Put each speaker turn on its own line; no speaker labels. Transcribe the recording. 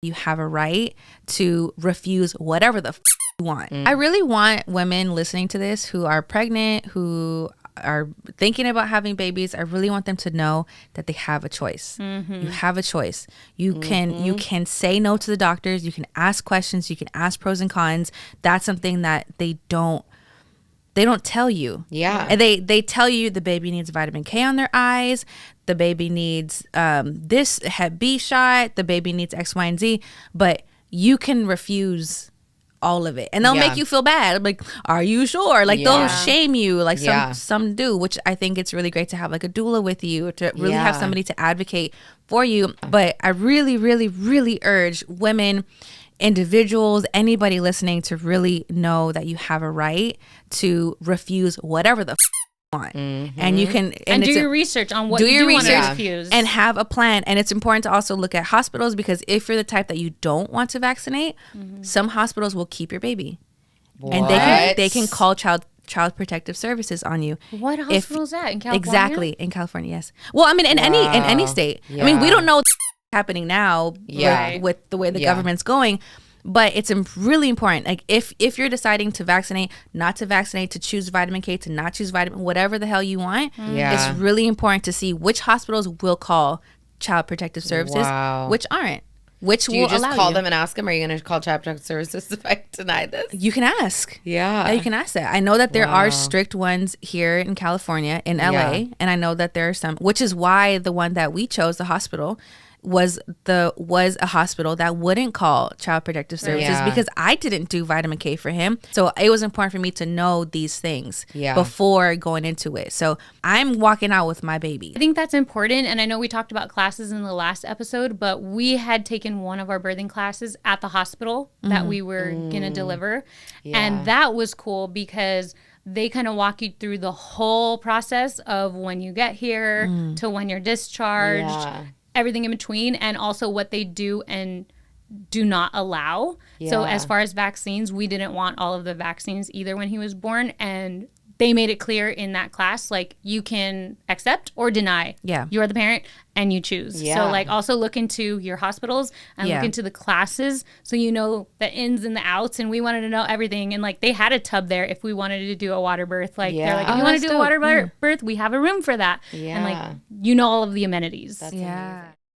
you have a right to refuse whatever the you want. I really want women listening to this who are pregnant, who are thinking about having babies. I really want them to know that they have a choice. You have a choice. You can say no to the doctors. You can ask questions. You can ask pros and cons. That's something that they don't tell you.
Yeah.
And they tell you the baby needs vitamin K on their eyes. The baby needs this Hep B shot. The baby needs X, Y, and Z. But you can refuse all of it, and they'll make you feel bad. Like, are you sure? Like they'll shame you. Like some do, which I think it's really great to have like a doula with you, to really have somebody to advocate for you. But I really, really, really urge women, individuals, anybody listening to really know that you have a right to refuse whatever the want. And you can
and do your research on what you want to refuse,
and have a plan. And it's important to also look at hospitals, because if you're the type that you don't want to vaccinate, some hospitals will keep your baby. What? And they can call child protective services on you.
What hospital is that, in California?
Exactly, in California, yes. Well, I mean, in any state. I mean, we don't know what's happening now with the way the government's going. But it's really important. Like if you're deciding to vaccinate, not to vaccinate, to choose vitamin K, to not choose vitamin, whatever the hell you want, it's really important to see which hospitals will call child protective services, which aren't. Which
do you just call them and ask them, are you going to call child protective services if I deny this?
You can ask.
Yeah.
You can ask that. I know that there are strict ones here in California, in LA, and I know that there are some, which is why the one that we chose, the hospital, was a hospital that wouldn't call child protective services, because I didn't do vitamin K for him. So it was important for me to know these things before going into it. So I'm walking out with my baby.
I think that's important. And I know we talked about classes in the last episode, but we had taken one of our birthing classes at the hospital that we were going to deliver. And that was cool because they kind of walk you through the whole process of when you get here to when you're discharged, everything in between, and also what they do and do not allow. So as far as vaccines, we didn't want all of the vaccines either when he was born, and they made it clear in that class, like, you can accept or deny. You're the parent and you choose. So like, also look into your hospitals and look into the classes so you know the ins and the outs. And we wanted to know everything. And like, they had a tub there if we wanted to do a water birth. Like they're like, if you want to do a water birth, we have a room for that. And like, you know, all of the amenities.
That's amazing.